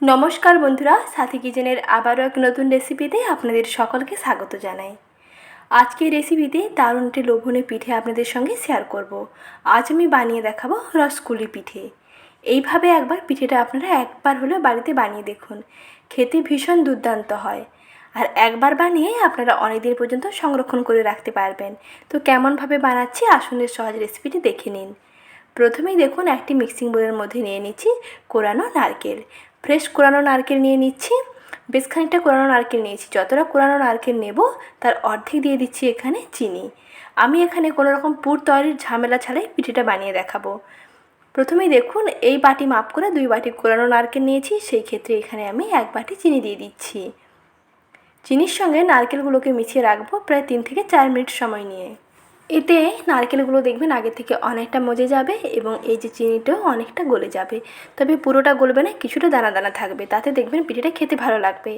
নমস্কার বন্ধুরা, সাথী কিচেনের আবারও এক নতুন রেসিপিতে আপনাদের সকলকে স্বাগত জানাই। আজকের রেসিপিতে দারুণ একটি লোভনীয় পিঠে আপনাদের সঙ্গে শেয়ার করব। আজ আমি বানিয়ে দেখাবো রসকুলি পিঠে। এইভাবে একবার পিঠেটা আপনারা একবার হলেও বাড়িতে বানিয়ে দেখুন, খেতে ভীষণ দুর্দান্ত হয়। আর একবার বানিয়ে আপনারা অনেক দিন পর্যন্ত সংরক্ষণ করে রাখতে পারবেন। তো কেমনভাবে বানাচ্ছি আসুন সহজ রেসিপিটি দেখে নিন। প্রথমেই দেখুন একটি মিক্সিং বোলের মধ্যে নিয়ে নিচ্ছি কোরানো নারকেল। ফ্রেশ কোরানো নারকেল নিয়ে নিচ্ছি, বেশ খানিকটা কোরানো নারকেল নিয়েছি। যতটা কোরানো নারকেল নেব তার অর্ধেক দিয়ে দিচ্ছি এখানে চিনি। আমি এখানে কোনো রকম পুর তৈরির ঝামেলা ছাড়াই পিঠেটা বানিয়ে দেখাবো। প্রথমেই দেখুন এই বাটি মাপ করে 2 বাটি কোরানো নারকেল নিয়েছি, সেই ক্ষেত্রে এখানে আমি 1 বাটি চিনি দিয়ে দিচ্ছি। চিনির সঙ্গে নারকেলগুলোকে মিশিয়ে রাখবো প্রায় 3 থেকে 4 মিনিট সময় নিয়ে। এতে নারকেলগুলো দেখবেন আগে থেকে অনেকটা মজে যাবে এবং এই যে চিনিটাও অনেকটা গলে যাবে। তবে পুরোটা গলবে না, কিছুটা দানা দানা থাকবে, তাতে দেখবেন পিঠেটা খেতে ভালো লাগবে।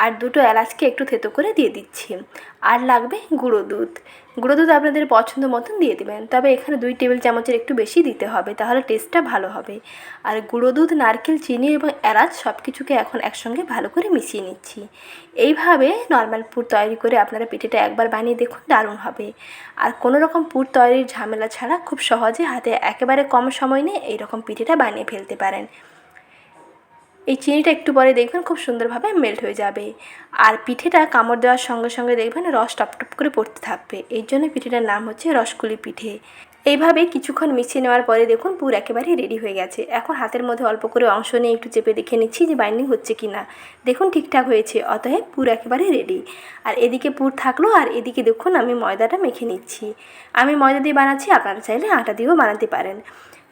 আর 2টো এলাচকে একটু থেতো করে দিয়ে দিচ্ছি। আর লাগবে গুঁড়ো দুধ। গুঁড়ো দুধ আপনাদের পছন্দ মতন দিয়ে দেবেন, তবে এখানে 2 টেবিল চামচের একটু বেশি দিতে হবে, তাহলে টেস্টটা ভালো হবে। আর গুঁড়ো দুধ, নারকেল, চিনি এবং এলাচ সব কিছুকে এখন একসঙ্গে ভালো করে মিশিয়ে নিচ্ছি। এইভাবে নর্মাল পুর তৈরি করে আপনারা পিঠেটা একবার বানিয়ে দেখুন, দারুণ হবে। আর কোনো রকম পুর তৈরির ঝামেলা ছাড়া খুব সহজে হাতে একেবারে কম সময় নিয়ে এইরকম পিঠেটা বানিয়ে ফেলতে পারেন। এই চিনিটা একটু পরে দেখবেন খুব সুন্দরভাবে মেল্ট হয়ে যাবে। আর পিঠেটা কামড় দেওয়ার সঙ্গে সঙ্গে দেখবেন রস টপটপ করে পড়তে থাকবে। এই জন্য পিঠেটার নাম হচ্ছে রসকুলি পিঠে। এইভাবে কিছুক্ষণ মিশিয়ে নেওয়ার পরে দেখুন পুর একেবারে রেডি হয়ে গেছে। এখন হাতের মধ্যে অল্প করে অংশ নিয়ে একটু চেপে দেখে নিচ্ছি যে বাইন্ডিং হচ্ছে কি না। দেখুন ঠিকঠাক হয়েছে, অতএব পুর একেবারে রেডি। আর এদিকে পুর থাকলো, আর এদিকে দেখুন আমি ময়দাটা মেখে নিচ্ছি। আমি ময়দা দিয়ে বানাচ্ছি, আপনারা চাইলে আটা দিয়েও বানাতে পারেন।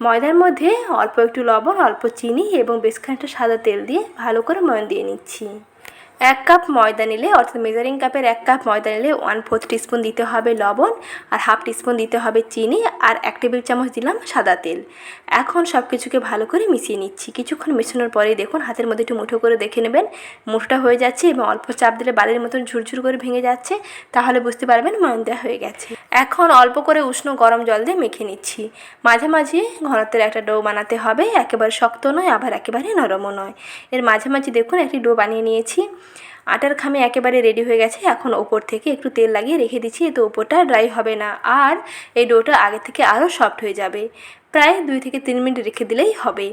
ময়দার মধ্যে অল্প একটু লবণ, অল্প চিনি এবং বেশ খানিকটা সাদা তেল দিয়ে ভালো করে ময়ান দিয়ে নিচ্ছি। 1 কাপ ময়দা নিলে, অর্থাৎ মেজারিং কাপের 1 কাপ ময়দা নিলে 1/4 টিস্পুন দিতে হবে লবণ, আর 1/2 টিস্পুন দিতে হবে চিনি, আর 1 টেবিল চামচ দিলাম সাদা তেল। এখন সব কিছুকে ভালো করে মিশিয়ে নিচ্ছি। কিছুক্ষণ মেশানোর পরেই দেখুন হাতের মধ্যে একটু মুঠো করে দেখে নেবেন, মুঠোটা হয়ে যাচ্ছে এবং অল্প চাপ দিলে বালির মতন ঝুরঝুর করে ভেঙে যাচ্ছে, তাহলে বুঝতে পারবেন ময়ান দেওয়া হয়ে গেছে। এখন অল্প করে উষ্ণ গরম জল দিয়ে মেখে নিচ্ছি। মাঝামাঝি ঘনত্বের একটা ডো বানাতে হবে, একেবারে শক্ত নয় আবার একেবারে নরমও নয়। এর মাঝামাঝি দেখুন একটি ডো বানিয়ে নিয়েছি। আটার খামি একেবারে রেডি হয়ে গেছে। এখন ওপর থেকে একটু তেল লাগিয়ে রেখে দিচ্ছি, এতে ওপরটা ড্রাই হবে না আর এই ডোটা আগে থেকে আরও সফট হয়ে যাবে। প্রায় 2 থেকে 3 মিনিট রেখে দিলেই হবে।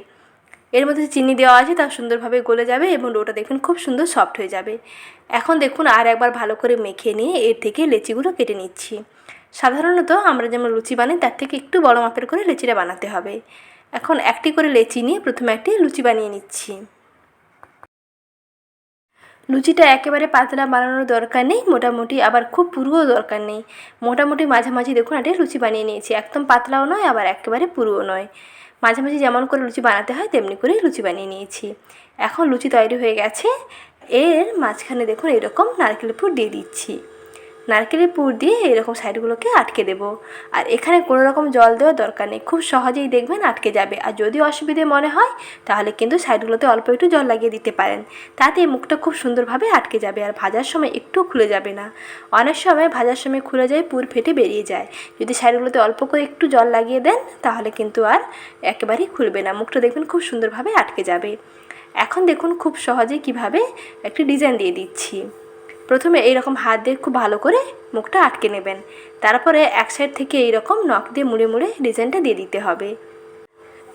এর মধ্যে চিনি দেওয়া আছে, তা সুন্দরভাবে গলে যাবে এবং ডোটা দেখুন খুব সুন্দর সফট হয়ে যাবে। এখন দেখুন আর একবার ভালো করে মেখে নিয়ে এর থেকে লেচিগুলো কেটে নিচ্ছি। সাধারণত আমরা যেমন লুচি বানাই তার থেকে একটু বড় মাপের করে লেচিটা বানাতে হবে। এখন একটি করে লেচি নিয়ে প্রথমে একটি লুচি বানিয়ে নিচ্ছি। লুচিটা একেবারে পাতলা বানানোর দরকার নেই, মোটামুটি আবার খুব পুরুও দরকার নেই। মোটামুটি মাঝামাঝি দেখুন একটা লুচি বানিয়ে নিয়েছি, একদম পাতলাও নয় আবার একেবারে পুরুও নয়। মাঝামাঝি যেমন করে লুচি বানাতে হয় তেমনি করেই লুচি বানিয়ে নিয়েছি। এখন লুচি তৈরি হয়ে গেছে। এর মাঝখানে দেখুন এরকম নারকেল পুর দিয়ে দিচ্ছি। নারকেলের পুর দিয়ে এরকম সাইডগুলোকে আটকে দেব। আর এখানে কোনো রকম জল দেওয়ার দরকার নেই, খুব সহজেই দেখবেন আটকে যাবে। আর যদি অসুবিধে মনে হয় তাহলে কিন্তু সাইডগুলোতে অল্প একটু জল লাগিয়ে দিতে পারেন, তাতে মুখটা খুব সুন্দরভাবে আটকে যাবে আর ভাজার সময় একটু খুলে যাবে না। অনেক সময় ভাজার সময় খুলে যায়, পুর ফেটে বেরিয়ে যায়। যদি সাইডগুলোতে অল্প করে একটু জল লাগিয়ে দেন তাহলে কিন্তু আর একেবারেই খুলবে না, মুখটা দেখবেন খুব সুন্দরভাবে আটকে যাবে। এখন দেখুন খুব সহজেই কিভাবে একটি ডিজাইন দিয়ে দিচ্ছি। প্রথমে এইরকম হাত দিয়ে খুব ভালো করে মুখটা আটকে নেবেন, তারপরে এক সাইড থেকে এইরকম নখ দিয়ে মুড়ে মুড়ে ডিজাইনটা দিয়ে দিতে হবে।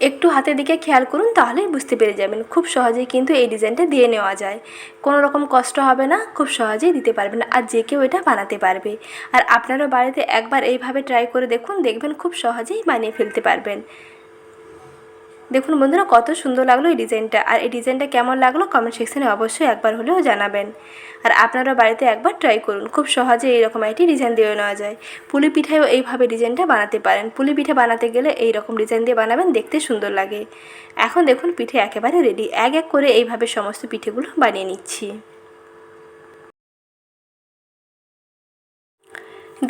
একটু হাতের দিকে খেয়াল করুন, তাহলেই বুঝতে পেরে যাবেন। খুব সহজেই কিন্তু এই ডিজাইনটা দিয়ে নেওয়া যায়, কোনো রকম কষ্ট হবে না, খুব সহজেই দিতে পারবেন আর যে কেউ এটা বানাতে পারবে। আর আপনারা বাড়িতে একবার এইভাবে ট্রাই করে দেখুন, দেখবেন খুব সহজেই বানিয়ে ফেলতে পারবেন। দেখুন বন্ধুরা কত সুন্দর লাগলো এই ডিজাইনটা। আর এই ডিজাইনটা কেমন লাগলো কমেন্ট সেকশনে অবশ্যই একবার হলেও জানাবেন। আর আপনারা বাড়িতে একবার ট্রাই করুন, খুব সহজে এইরকম একটি ডিজাইন দিয়ে নেওয়া যায়। পুলি পিঠায়ও এইভাবে ডিজাইনটা বানাতে পারেন। পুলি পিঠে বানাতে গেলে এইরকম ডিজাইন দিয়ে বানাবেন, দেখতে সুন্দর লাগে। এখন দেখুন পিঠে একেবারে রেডি। এক এক করে এইভাবে সমস্ত পিঠেগুলো বানিয়ে নিচ্ছি।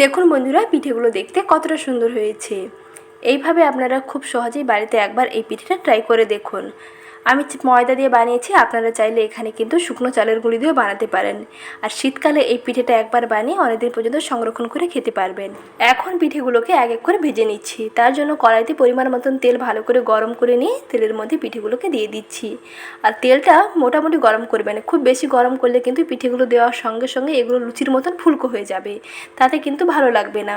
দেখুন বন্ধুরা পিঠেগুলো দেখতে কতটা সুন্দর হয়েছে। এইভাবে আপনারা খুব সহজেই বাড়িতে একবার এই পিঠেটা ট্রাই করে দেখুন। আমি ময়দা দিয়ে বানিয়েছি, আপনারা চাইলে এখানে কিন্তু শুকনো চালের গুঁড়ি দিয়েও বানাতে পারেন। আর শীতকালে এই পিঠেটা একবার বানিয়ে অনেকদিন পর্যন্ত সংরক্ষণ করে খেতে পারবেন। এখন পিঠেগুলোকে এক এক করে ভেজে নিচ্ছি। তার জন্য কড়াইতে পরিমাণ মতন তেল ভালো করে গরম করে নিয়ে তেলের মধ্যে পিঠেগুলোকে দিয়ে দিচ্ছি। আর তেলটা মোটামুটি গরম করবেন, খুব বেশি গরম করলে কিন্তু পিঠেগুলো দেওয়ার সঙ্গে সঙ্গে এগুলো লুচির মতন ফুলকো হয়ে যাবে, তাতে কিন্তু ভালো লাগবে না।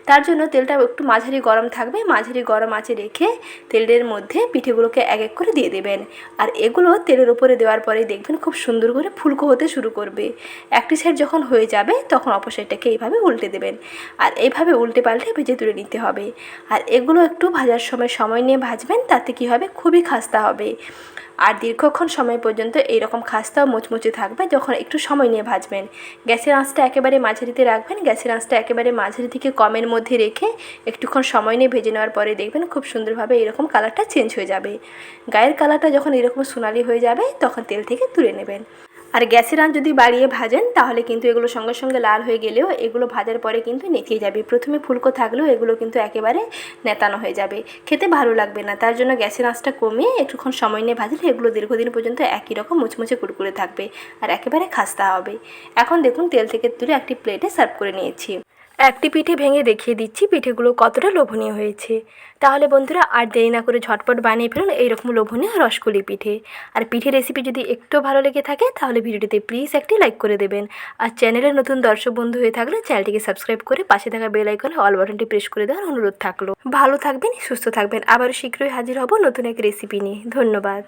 তার জন্য তেলটা একটু মাঝারি গরম থাকবে, মাঝারি গরম আঁচে রেখে তেলের মধ্যে পিঠেগুলোকে এক এক করে দিয়ে দেবেন। আর এগুলো তেলের উপরে দেওয়ার পরে দেখবেন খুব সুন্দর করে ফুলকো হতে শুরু করবে। একটি সাইড যখন হয়ে যাবে তখন অপর সাইডটাকে এইভাবে উল্টে দেবেন। আর এইভাবে উল্টে পাল্টে ভেজে তুলে নিতে হবে। আর এগুলো একটু ভাজার সময় নিয়ে ভাজবেন, তাতে কি হবে, খুবই খাস্তা হবে। আর দীর্ঘক্ষণ সময় পর্যন্ত এইরকম খাস্তাও মুচমুচে থাকবে যখন একটু সময় নিয়ে ভাজবেন। গ্যাসের আঁচটা একেবারে মাঝারিতে রাখবেন, গ্যাসের আঁচটা একেবারে মাঝারি থেকে কমের মধ্যে রেখে একটুক্ষণ সময় নিয়ে ভেজে নেওয়ার পরে দেখবেন খুব সুন্দরভাবে এরকম কালারটা চেঞ্জ হয়ে যাবে। গায়ের কালারটা যখন এরকম সোনালি হয়ে যাবে তখন তেল থেকে তুলে নেবেন। আর গ্যাসের আঁচ যদি বাড়িয়ে ভাজেন তাহলে কিন্তু এগুলো সঙ্গে সঙ্গে লাল হয়ে গেলেও এগুলো ভাজার পরে কিন্তু নেতিয়ে যাবে। প্রথমে ফুলকো থাকলেও এগুলো কিন্তু একেবারে নেতানো হয়ে যাবে, খেতে ভালো লাগবে না। তার জন্য গ্যাসের আঁচটা কমিয়ে একটুক্ষণ সময় নিয়ে ভাজলে এগুলো দীর্ঘদিন পর্যন্ত একই রকম মুচমুচে কুড়কুড়ে থাকবে আর একেবারে খাস্তা হবে। এখন দেখুন তেল থেকে তুলে একটি প্লেটে সার্ভ করে নিয়েছি। একটি পিঠে ভেঙে দেখিয়ে দিচ্ছি পিঠেগুলো কতটা লোভনীয় হয়েছে। তাহলে বন্ধুরা আর দেরি না করে ঝটপট বানিয়ে ফেলুন এইরকম লোভনীয় রসকুলি পিঠে। আর পিঠে রেসিপি যদি একটু ভালো লেগে থাকে তাহলে ভিডিওটিতে প্লিজ একটি লাইক করে দেবেন। আর চ্যানেলের নতুন দর্শক বন্ধু হয়ে থাকলে চ্যানেলটিকে সাবস্ক্রাইব করে পাশে থাকা বেল আইকনে অল বাটনটি প্রেস করে দেওয়ার অনুরোধ থাকলো। ভালো থাকবেন, সুস্থ থাকবেন, আবারও শীঘ্রই হাজির হব নতুন এক রেসিপি নিয়ে। ধন্যবাদ।